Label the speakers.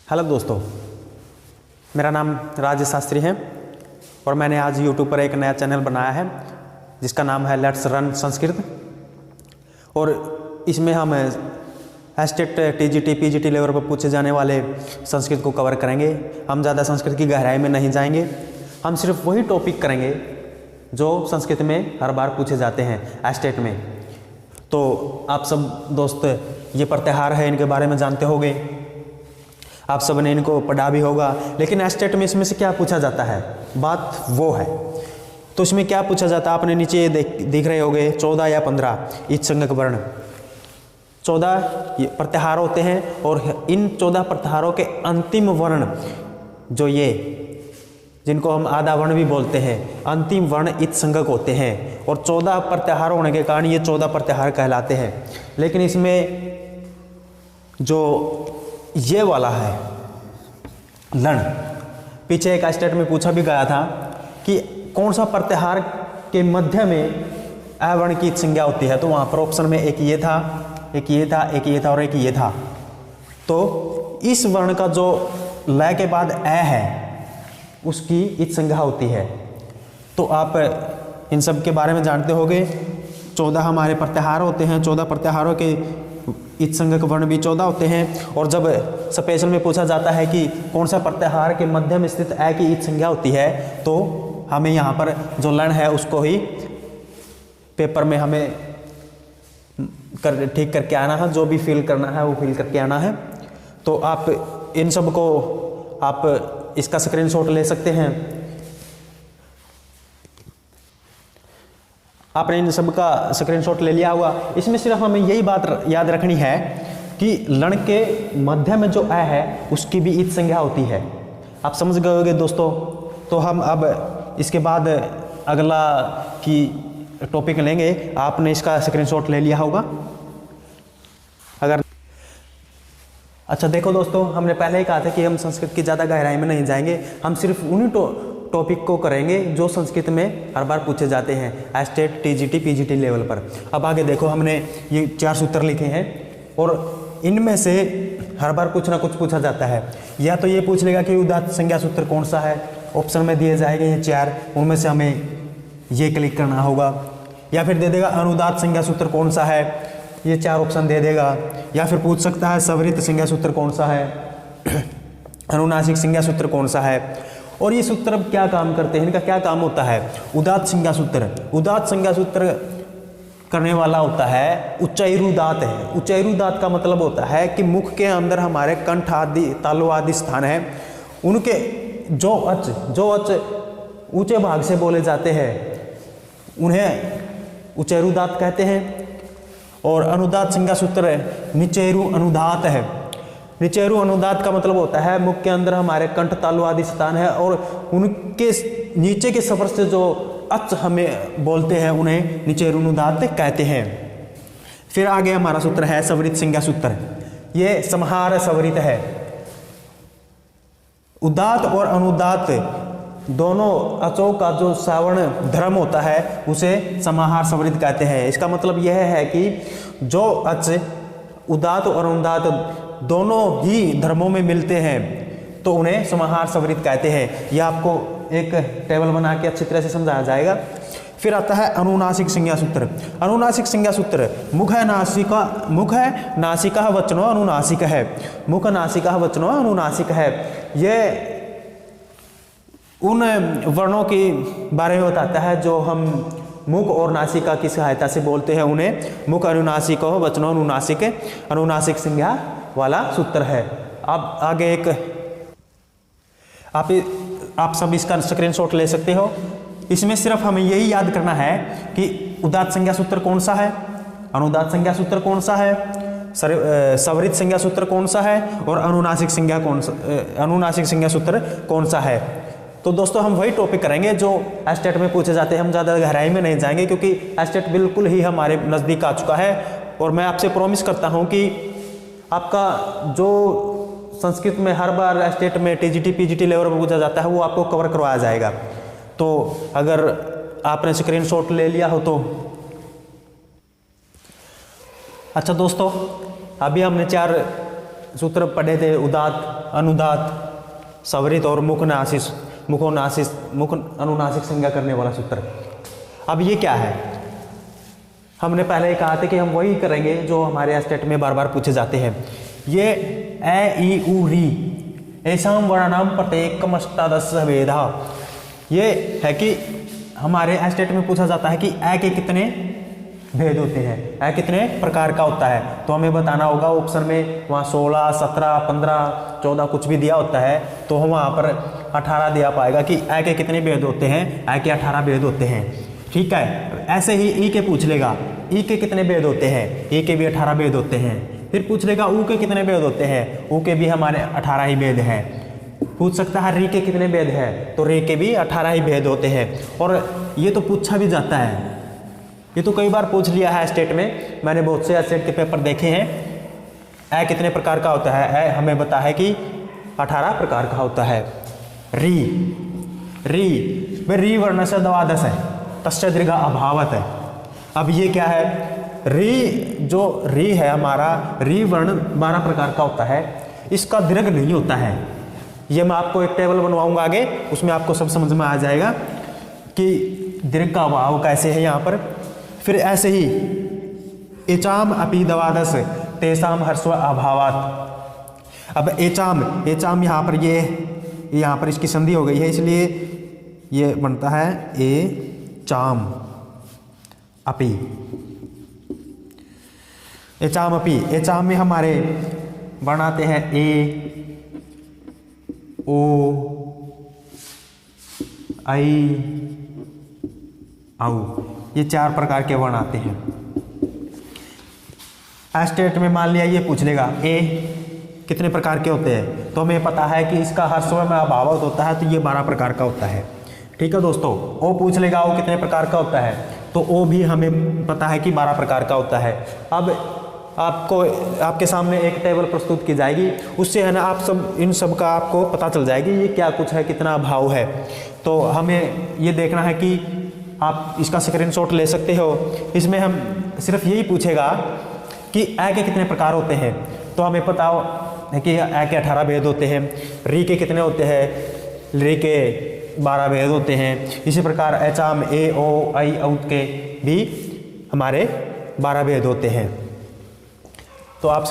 Speaker 1: Hello दोस्तों, मेरा नाम राजेश शास्त्री है और मैंने आज यूट्यूब पर एक नया चैनल बनाया है जिसका नाम है लेट्स रन संस्कृत। और इसमें हम एस्टेट टीजीटी पीजीटी लेवल पर पूछे जाने वाले संस्कृत को कवर करेंगे। हम ज़्यादा संस्कृत की गहराई में नहीं जाएंगे, हम सिर्फ वही टॉपिक करेंगे जो संस्कृत में हर बार पूछे जाते हैं एस्टेट में। तो आप सब दोस्त ये प्रत्याहार है, इनके बारे में जानते होंगे, आप सब ने इनको पढ़ा भी होगा। लेकिन एस्टेट में इसमें से क्या पूछा जाता है, बात वो है। तो इसमें क्या पूछा जाता है, आपने नीचे दिख रहे होंगे 14 या 15 इत्संगक वर्ण। 14 प्रत्याहार होते हैं और इन 14 प्रत्याहारों के अंतिम वर्ण जो ये जिनको हम आधा वर्ण भी बोलते हैं, अंतिम वर्ण इत्संगक होते हैं। और 14 प्रत्याहार होने के कारण ये 14 प्रत्याहार कहलाते हैं। लेकिन इसमें जो ये वाला है लण, पीछे एक एस्टेट में पूछा भी गया था कि कौन सा प्रत्याहार के मध्य में अ वर्ण की संज्ञा होती है। तो वहाँ पर ऑप्शन में एक ये था, एक ये था, एक ये था और एक ये था। तो इस वर्ण का जो ल के बाद अ है उसकी इत संज्ञा होती है। तो आप इन सब के बारे में जानते होंगे। 14 हमारे प्रत्याहार होते हैं, 14 प्रत्याहारों के इत्संगक वर्ण भी 14 होते हैं। और जब स्पेशल में पूछा जाता है कि कौन सा प्रत्याहार के मध्य में स्थित अ की इत संज्ञा होती है, तो हमें यहाँ पर जो लण है उसको ही पेपर में हमें ठीक करके आना है, जो भी फिल करना है वो फिल करके आना है। तो आप इन सब को आप इसका स्क्रीनशॉट ले सकते हैं। आपने इन सब का स्क्रीनशॉट ले लिया होगा। इसमें सिर्फ हमें यही बात याद रखनी है कि लण के मध्य में जो अ है उसकी भी इत संज्ञा होती है। आप समझ गए होंगे दोस्तों। तो हम अब इसके बाद अगला की टॉपिक लेंगे। आपने इसका स्क्रीनशॉट ले लिया होगा अगर। अच्छा देखो दोस्तों, हमने पहले ही कहा था कि हम संस्कृत की ज़्यादा गहराई में नहीं जाएंगे, हम सिर्फ उन्हीं टॉपिक को करेंगे जो संस्कृत में हर बार पूछे जाते हैं एस्टेट टीजीटी पीजीटी लेवल पर। अब आगे देखो, हमने ये 4 सूत्र लिखे हैं और इनमें से हर बार कुछ ना कुछ पूछा जाता है। या तो ये पूछ लेगा कि उदात्त संज्ञा सूत्र कौन सा है, ऑप्शन में दिए जाएंगे ये 4, उनमें से हमें ये क्लिक करना होगा। या फिर दे देगा अनुदात्त संज्ञा सूत्र कौन सा है, ये 4 ऑप्शन दे देगा। या फिर पूछ सकता है सवरित संज्ञा सूत्र कौन सा है, अनुनासिक संज्ञा सूत्र कौन सा है। और ये सूत्र अब क्या काम करते हैं, इनका क्या काम होता है। उदात्त संज्ञा सूत्र, उदात्त संज्ञा सूत्र करने वाला होता है उच्चैरुदात है। उच्चैरुदात का मतलब होता है कि मुख के अंदर हमारे कंठ आदि तालु आदि स्थान है, उनके जो अच ऊंचे भाग से बोले जाते हैं उन्हें उच्चैरुदात कहते हैं। और अनुदात संज्ञा सूत्र निचेरु अनुदात है। निचेरु अनुदात का मतलब होता है मुख के अंदर हमारे कंठ तालु आदि स्थान है और उनके नीचे के सफर से जो अच हमें बोलते हैं उन्हें निचेरु अनुदात कहते हैं। फिर आगे हमारा सूत्र है सवरित संज्ञा सूत्र। ये समाहार सवरित है। उदात और अनुदात दोनों अचों का जो सावर्ण धर्म होता है उसे समाहार सवरित कहते हैं। इसका मतलब यह है कि जो अच उदात और अनुदात दोनों ही धर्मों में मिलते हैं तो उन्हें समाहार सवरित कहते हैं। यह आपको एक टेबल बना के अच्छी तरह से समझाया जाएगा। फिर आता है अनुनासिक संज्ञा सूत्र। अनुनासिक संज्ञा सूत्र मुख है नासिका वचनो अनुनासिक है। मुख नासिका वचनो अनुनासिक है। यह उन वर्णों के बारे में बताता है जो हम मुख और नासिका की सहायता से बोलते हैं, उन्हें मुख अनुनासिक हो वचनो अनुनासिक, अनुनासिक संज्ञा वाला सूत्र है। अब आगे एक आप सब इसका स्क्रीनशॉट ले सकते हो। इसमें सिर्फ हमें यही याद करना है कि उदात्त संज्ञा सूत्र कौन सा है, अनुदात्त संज्ञा सूत्र कौन सा है, सवरित संज्ञा सूत्र कौन सा है और अनुनासिक संज्ञा सूत्र कौन सा है। तो दोस्तों हम वही टॉपिक करेंगे जो एस्टेट में पूछे जाते हैं। हम ज़्यादा गहराई में नहीं जाएंगे क्योंकि एस्टेट बिल्कुल ही हमारे नज़दीक आ चुका है। और मैं आपसे प्रॉमिस करता हूँ कि आपका जो संस्कृत में हर बार एस्टेट में टीजीटी पीजीटी लेवल पर पूछा जाता है वो आपको कवर करवाया जाएगा। तो अगर आपने स्क्रीनशॉट ले लिया हो तो अच्छा दोस्तों, अभी हमने 4 सूत्र पढ़े थे, उदात, अनुदात, सवरित और मुखनासिस, मुख अनुनासिक संज्ञा करने वाला सूत्र। अब ये क्या है? हमने पहले कहा था कि हम वही करेंगे जो हमारे स्टेट में बार बार पूछे जाते हैं। ये ए ई उ री ऐसाम वर्णानाम प्रत्येकमष्टादश भेदा, ये है कि हमारे स्टेट में पूछा जाता है कि ए के कितने भेद होते हैं, ए कितने प्रकार का होता है। तो हमें बताना होगा, ऑप्शन में वहाँ 16, 17, 15, 14 कुछ भी दिया होता है, तो हम वहाँ पर 18 दिया पाएगा कि ए के कितने भेद होते हैं, ए के 18 भेद होते हैं। ठीक है, ऐसे ही ई के पूछ लेगा, ई के कितने भेद होते हैं, ई के भी 18 भेद होते हैं। फिर पूछ लेगा ऊ के कितने भेद होते हैं, ऊ के भी हमारे 18 ही भेद हैं। पूछ सकता है री के कितने भेद है, तो री के भी 18 ही भेद होते हैं। और ये तो पूछा भी जाता है, ये तो कई बार पूछ लिया है स्टेट में, मैंने बहुत से स्टेट के पेपर देखे हैं। ए कितने प्रकार का होता है, ए हमें बता है कि 18 प्रकार का होता है। री री वर्ण से द्वादश है, तस्य दीर्घ अभावत है। अब ये क्या है? जो री है हमारा, री वर्ण 12 प्रकार का होता है, इसका दीर्घ नहीं होता है। ये मैं आपको एक टेबल बनवाऊंगा आगे, उसमें आपको सब समझ में आ जाएगा कि दीर्घ का अभाव कैसे है यहाँ पर। फिर ऐसे ही एचाम अपि द्वादश तेसाम हर्स्व अभावात। अब एचाम यहाँ पर यहाँ पर इसकी संधि हो गई है, इसलिए ये बनता है ए चाम अपि। एचाम अपि, एचाम में हमारे वर्ण आते हैं ए, ओ, आई, औ, ये 4 प्रकार के वर्ण आते हैं। स्टेट में मान लिया ये पूछ लेगा ए कितने प्रकार के होते हैं, तो हमें पता है कि इसका हर समय में अभावत होता है, तो ये 12 प्रकार का होता है। ठीक है दोस्तों, ओ पूछ लेगा ओ कितने प्रकार का होता है, तो ओ भी हमें पता है कि 12 प्रकार का होता है। अब आपके सामने एक टेबल प्रस्तुत की जाएगी, उससे है ना आप सब इन सब का आपको पता चल जाएगी ये क्या कुछ है, कितना अभाव है। तो हमें ये देखना है कि आप इसका स्क्रीनशॉट ले सकते हो। इसमें हम सिर्फ यही पूछेगा कि ए के कितने प्रकार होते हैं, तो हमें पता है कि ए के 18 भेद होते हैं, री के कितने होते हैं, री के 12 भेद होते हैं। इसी प्रकार एचाम, ए, ओ, आई, औ के भी हमारे 12 भेद होते हैं। तो आप